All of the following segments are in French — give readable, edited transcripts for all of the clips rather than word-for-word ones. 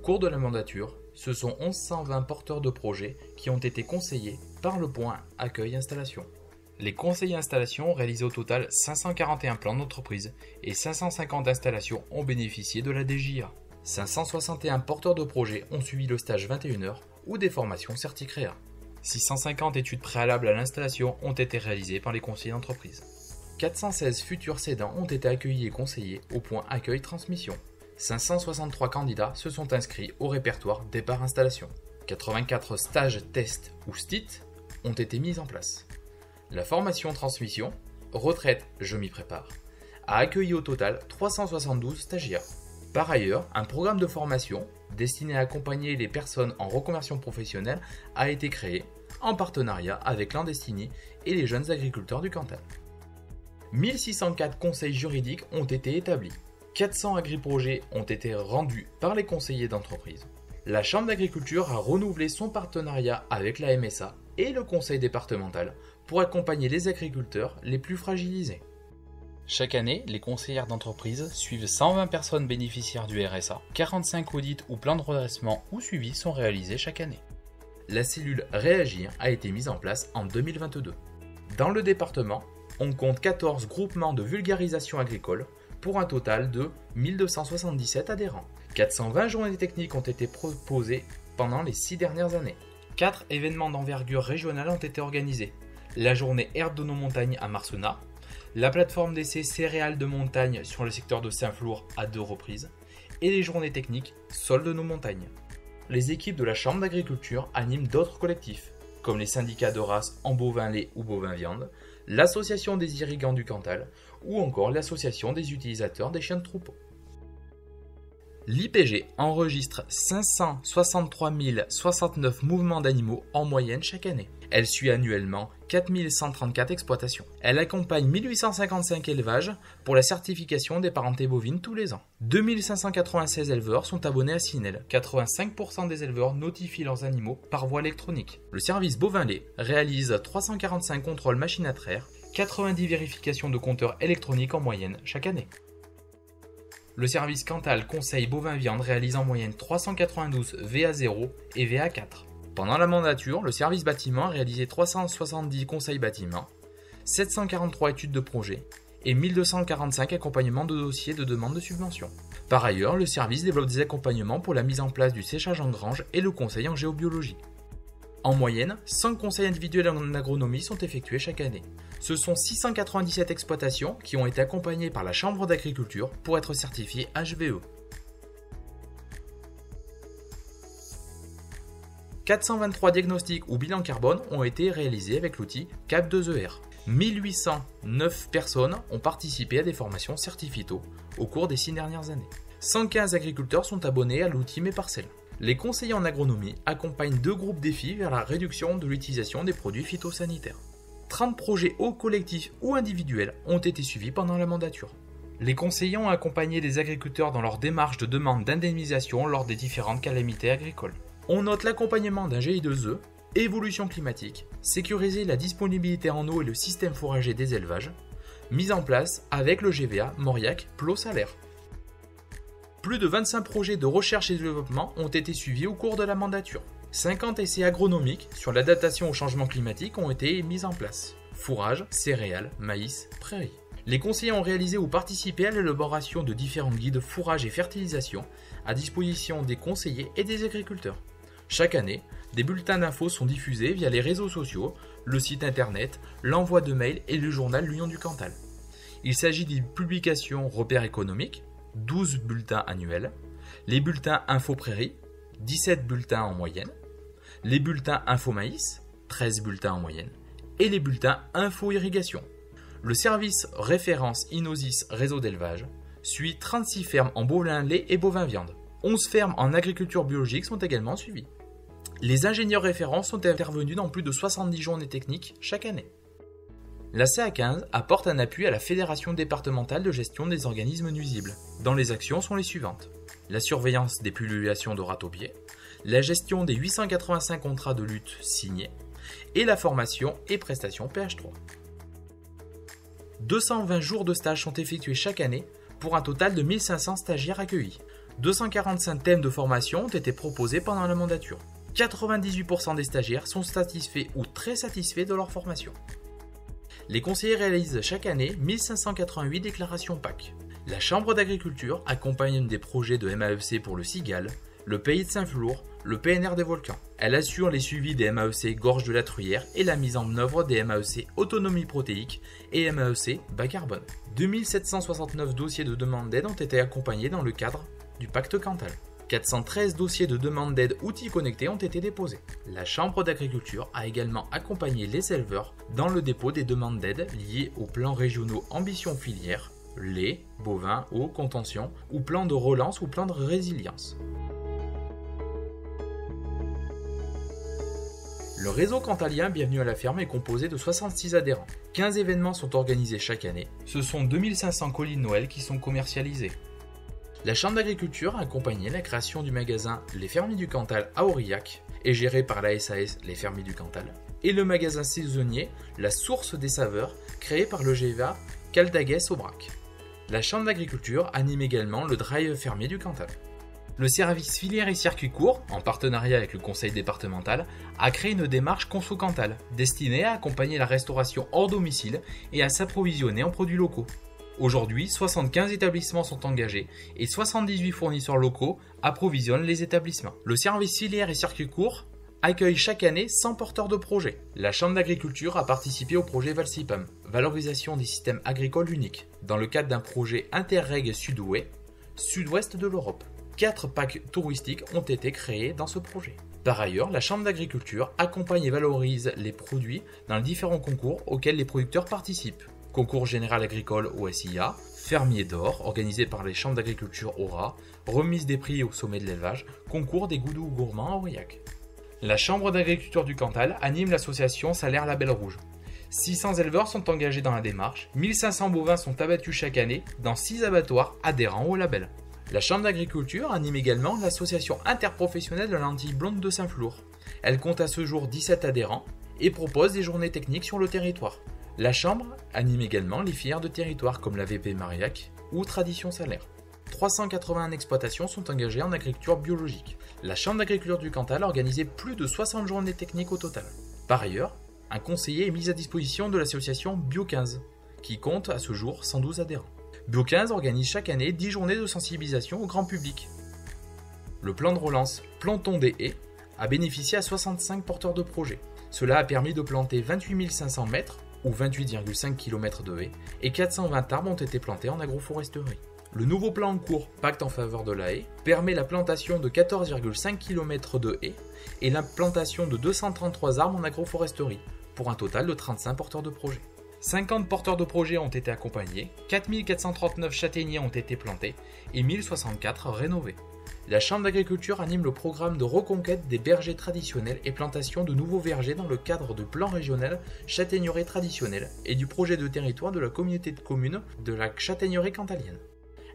cours de la mandature, ce sont 1120 porteurs de projets qui ont été conseillés par le point Accueil Installation. Les conseillers installations ont réalisé au total 541 plans d'entreprise et 550 installations ont bénéficié de la DJA. 561 porteurs de projets ont suivi le stage 21 heures ou des formations CertiCréa. 650 études préalables à l'installation ont été réalisées par les conseillers d'entreprise. 416 futurs cédants ont été accueillis et conseillés au point Accueil Transmission. 563 candidats se sont inscrits au répertoire départ installation. 84 stages, tests ou STIT ont été mis en place. La formation transmission, retraite, je m'y prépare, a accueilli au total 372 stagiaires. Par ailleurs, un programme de formation destiné à accompagner les personnes en reconversion professionnelle a été créé en partenariat avec Landestini et les jeunes agriculteurs du Cantal. 1604 conseils juridiques ont été établis. 400 agri-projets ont été rendus par les conseillers d'entreprise. La Chambre d'agriculture a renouvelé son partenariat avec la MSA et le conseil départemental pour accompagner les agriculteurs les plus fragilisés. Chaque année, les conseillères d'entreprise suivent 120 personnes bénéficiaires du RSA. 45 audits ou plans de redressement ou suivis sont réalisés chaque année. La cellule Réagir a été mise en place en 2022. Dans le département, on compte 14 groupements de vulgarisation agricole pour un total de 1277 adhérents. 420 journées techniques ont été proposées pendant les 6 dernières années. 4 événements d'envergure régionale ont été organisés. La journée Herbe de nos montagnes à Marcenat, la plateforme d'essai céréales de montagne sur le secteur de Saint-Flour à 2 reprises, et les journées techniques Sol de nos montagnes. Les équipes de la Chambre d'agriculture animent d'autres collectifs, comme les syndicats de race en bovin lait ou bovin viande, l'association des irrigants du Cantal, ou encore l'association des utilisateurs des chiens de troupeau. L'IPG enregistre 563 069 mouvements d'animaux en moyenne chaque année. Elle suit annuellement 4134 exploitations. Elle accompagne 1855 élevages pour la certification des parentés bovines tous les ans. 2596 éleveurs sont abonnés à Cinel. 85% des éleveurs notifient leurs animaux par voie électronique. Le service bovin-lait réalise 345 contrôles machines à traire, 90 vérifications de compteurs électroniques en moyenne chaque année. Le service Cantal Conseil Bovin-Viande réalise en moyenne 392 VA0 et VA4. Pendant la mandature, le service bâtiment a réalisé 370 conseils bâtiments, 743 études de projet et 1245 accompagnements de dossiers de demande de subvention. Par ailleurs, le service développe des accompagnements pour la mise en place du séchage en grange et le conseil en géobiologie. En moyenne, 100 conseils individuels en agronomie sont effectués chaque année. Ce sont 697 exploitations qui ont été accompagnées par la Chambre d'agriculture pour être certifiées HVE. 423 diagnostics ou bilans carbone ont été réalisés avec l'outil CAP2ER. 1809 personnes ont participé à des formations Certifito au cours des 6 dernières années. 115 agriculteurs sont abonnés à l'outil Mes Parcelles. Les conseillers en agronomie accompagnent 2 groupes défis vers la réduction de l'utilisation des produits phytosanitaires. 30 projets hauts collectifs ou individuels ont été suivis pendant la mandature. Les conseillers ont accompagné les agriculteurs dans leur démarche de demande d'indemnisation lors des différentes calamités agricoles. On note l'accompagnement d'un GI2E, évolution climatique, sécuriser la disponibilité en eau et le système fourrager des élevages, mise en place avec le GVA Mauriac Plot Salaire. Plus de 25 projets de recherche et développement ont été suivis au cours de la mandature. 50 essais agronomiques sur l'adaptation au changement climatique ont été mis en place. Fourrage, céréales, maïs, prairies. Les conseillers ont réalisé ou participé à l'élaboration de différents guides fourrage et fertilisation à disposition des conseillers et des agriculteurs. Chaque année, des bulletins d'infos sont diffusés via les réseaux sociaux, le site internet, l'envoi de mails et le journal L'Union du Cantal. Il s'agit des publications repères économiques, 12 bulletins annuels, les bulletins Info Prairie, 17 bulletins en moyenne, les bulletins Info Maïs, 13 bulletins en moyenne, et les bulletins Info Irrigation. Le service référence Inosis réseau d'élevage suit 36 fermes en bovin lait et bovin viande. 11 fermes en agriculture biologique sont également suivies. Les ingénieurs référents sont intervenus dans plus de 70 journées techniques chaque année. La CA15 apporte un appui à la Fédération départementale de gestion des organismes nuisibles, dont les actions sont les suivantes. La surveillance des pullulations de râteaubier, la gestion des 885 contrats de lutte signés, et la formation et prestations PH3. 220 jours de stage sont effectués chaque année pour un total de 1500 stagiaires accueillis. 245 thèmes de formation ont été proposés pendant la mandature. 98% des stagiaires sont satisfaits ou très satisfaits de leur formation. Les conseillers réalisent chaque année 1588 déclarations PAC. La Chambre d'agriculture accompagne des projets de MAEC pour le Cigale, le Pays de Saint-Flour, le PNR des volcans. Elle assure les suivis des MAEC Gorge de la Truyère et la mise en œuvre des MAEC Autonomie protéique et MAEC Bas carbone. 2769 dossiers de demande d'aide ont été accompagnés dans le cadre du Pacte Cantal. 413 dossiers de demande d'aide outils connectés ont été déposés. La Chambre d'agriculture a également accompagné les éleveurs dans le dépôt des demandes d'aide liées aux plans régionaux ambition filière, lait, bovin, eau, contention, ou plan de relance ou plan de résilience. Le réseau cantalien Bienvenue à la ferme est composé de 66 adhérents. 15 événements sont organisés chaque année. Ce sont 2500 colis de Noël qui sont commercialisés. La Chambre d'agriculture a accompagné la création du magasin Les Fermiers du Cantal à Aurillac et géré par la SAS Les Fermiers du Cantal, et le magasin saisonnier La Source des Saveurs créé par le GVA Caldagues-Aubrac. La Chambre d'agriculture anime également le Drive Fermier du Cantal. Le service filière et circuit court, en partenariat avec le conseil départemental, a créé une démarche Conso Cantal destinée à accompagner la restauration hors domicile et à s'approvisionner en produits locaux. Aujourd'hui, 75 établissements sont engagés et 78 fournisseurs locaux approvisionnent les établissements. Le service filière et circuit court accueille chaque année 100 porteurs de projets. La Chambre d'agriculture a participé au projet Valsipam, valorisation des systèmes agricoles uniques, dans le cadre d'un projet Interreg sud-ouest de l'Europe. 4 packs touristiques ont été créés dans ce projet. Par ailleurs, la Chambre d'agriculture accompagne et valorise les produits dans les différents concours auxquels les producteurs participent. Concours général agricole OSIA, Fermier d'or, organisé par les chambres d'agriculture Aura, remise des prix au sommet de l'élevage, concours des goudous gourmands à Aurillac. La Chambre d'agriculture du Cantal anime l'association Salaire Label Rouge. 600 éleveurs sont engagés dans la démarche, 1500 bovins sont abattus chaque année dans 6 abattoirs adhérents au label. La Chambre d'agriculture anime également l'association interprofessionnelle de la lentille blonde de Saint-Flour. Elle compte à ce jour 17 adhérents et propose des journées techniques sur le territoire. La Chambre anime également les filières de territoire comme la VP Mariac ou Tradition Salaire. 381 exploitations sont engagées en agriculture biologique. La Chambre d'agriculture du Cantal a organisé plus de 60 journées techniques au total. Par ailleurs, un conseiller est mis à disposition de l'association Bio15, qui compte à ce jour 112 adhérents. Bio15 organise chaque année 10 journées de sensibilisation au grand public. Le plan de relance Plantons des haies a bénéficié à 65 porteurs de projets. Cela a permis de planter 28 500 mètres ou 28,5 km de haies et 420 arbres ont été plantés en agroforesterie. Le nouveau plan en cours Pacte en faveur de la haie permet la plantation de 14,5 km de haies et la plantation de 233 arbres en agroforesterie pour un total de 35 porteurs de projets. 50 porteurs de projets ont été accompagnés, 4439 châtaigniers ont été plantés et 1064 rénovés. La Chambre d'agriculture anime le programme de reconquête des bergers traditionnels et plantation de nouveaux vergers dans le cadre du plan régional châtaignerée traditionnelle et du projet de territoire de la communauté de communes de la châtaignerée cantalienne.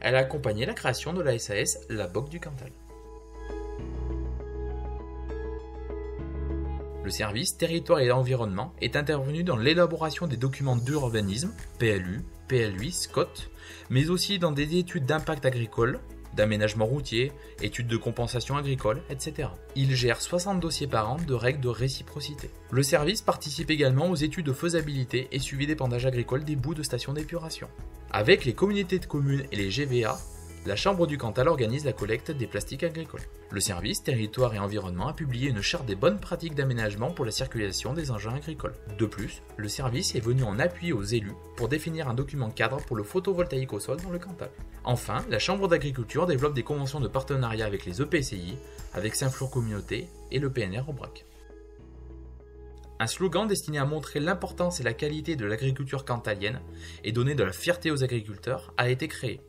Elle a accompagné la création de la SAS La Boque du Cantal. Le service Territoire et Environnement est intervenu dans l'élaboration des documents d'urbanisme, PLU, PLUI, SCOT, mais aussi dans des études d'impact agricole, d'aménagement routier, études de compensation agricole, etc. Il gère 60 dossiers par an de règles de réciprocité. Le service participe également aux études de faisabilité et suivi d'épandage agricole des bouts de stations d'épuration. Avec les communautés de communes et les GVA, la Chambre du Cantal organise la collecte des plastiques agricoles. Le service Territoire et Environnement a publié une charte des bonnes pratiques d'aménagement pour la circulation des engins agricoles. De plus, le service est venu en appui aux élus pour définir un document cadre pour le photovoltaïque au sol dans le Cantal. Enfin, la Chambre d'agriculture développe des conventions de partenariat avec les EPCI, avec Saint-Flour Communauté et le PNR Aubrac. Un slogan destiné à montrer l'importance et la qualité de l'agriculture cantalienne et donner de la fierté aux agriculteurs a été créé.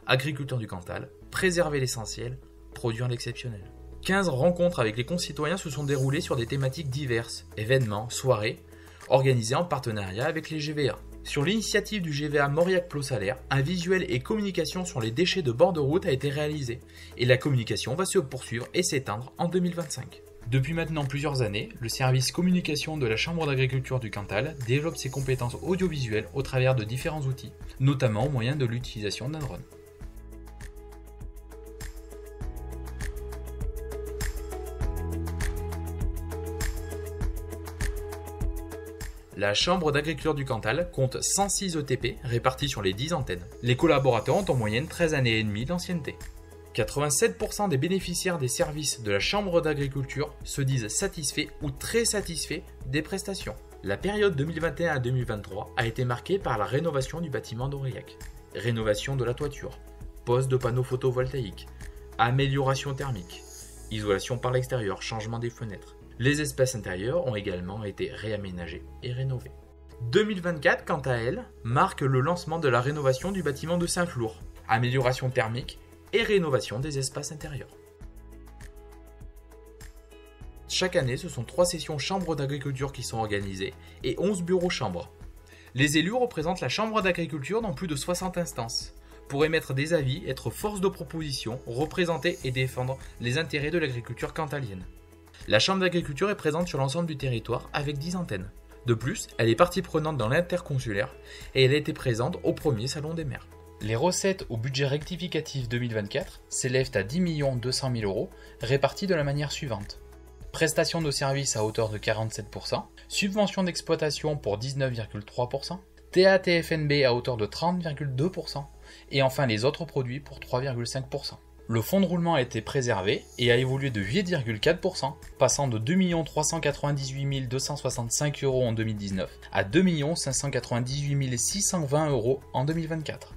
Agriculteurs du Cantal, préserver l'essentiel, produire l'exceptionnel. 15 rencontres avec les concitoyens se sont déroulées sur des thématiques diverses, événements, soirées, organisées en partenariat avec les GVA. Sur l'initiative du GVA Mauriac-Plot-Salaire, un visuel et communication sur les déchets de bord de route a été réalisé, et la communication va se poursuivre et s'éteindre en 2025. Depuis maintenant plusieurs années, le service communication de la Chambre d'agriculture du Cantal développe ses compétences audiovisuelles au travers de différents outils, notamment au moyen de l'utilisation d'un drone. La Chambre d'agriculture du Cantal compte 106 ETP répartis sur les 10 antennes. Les collaborateurs ont en moyenne 13 années et demie d'ancienneté. 87% des bénéficiaires des services de la Chambre d'agriculture se disent satisfaits ou très satisfaits des prestations. La période 2021 à 2023 a été marquée par la rénovation du bâtiment d'Aurillac, rénovation de la toiture, pose de panneaux photovoltaïques, amélioration thermique, isolation par l'extérieur, changement des fenêtres. Les espaces intérieurs ont également été réaménagés et rénovés. 2024, quant à elle, marque le lancement de la rénovation du bâtiment de Saint-Flour, amélioration thermique et rénovation des espaces intérieurs. Chaque année, ce sont 3 sessions chambres d'agriculture qui sont organisées et 11 bureaux chambres. Les élus représentent la chambre d'agriculture dans plus de 60 instances, pour émettre des avis, être force de proposition, représenter et défendre les intérêts de l'agriculture cantalienne. La chambre d'agriculture est présente sur l'ensemble du territoire avec 10 antennes. De plus, elle est partie prenante dans l'interconsulaire et elle a été présente au premier salon des maires. Les recettes au budget rectificatif 2024 s'élèvent à 10 200 000 euros, répartis de la manière suivante. Prestations de services à hauteur de 47%, subvention d'exploitation pour 19,3%, TATFNB à hauteur de 30,2% et enfin les autres produits pour 3,5%. Le fonds de roulement a été préservé et a évolué de 8,4%, passant de 2 398 265 euros en 2019 à 2 598 620 euros en 2024.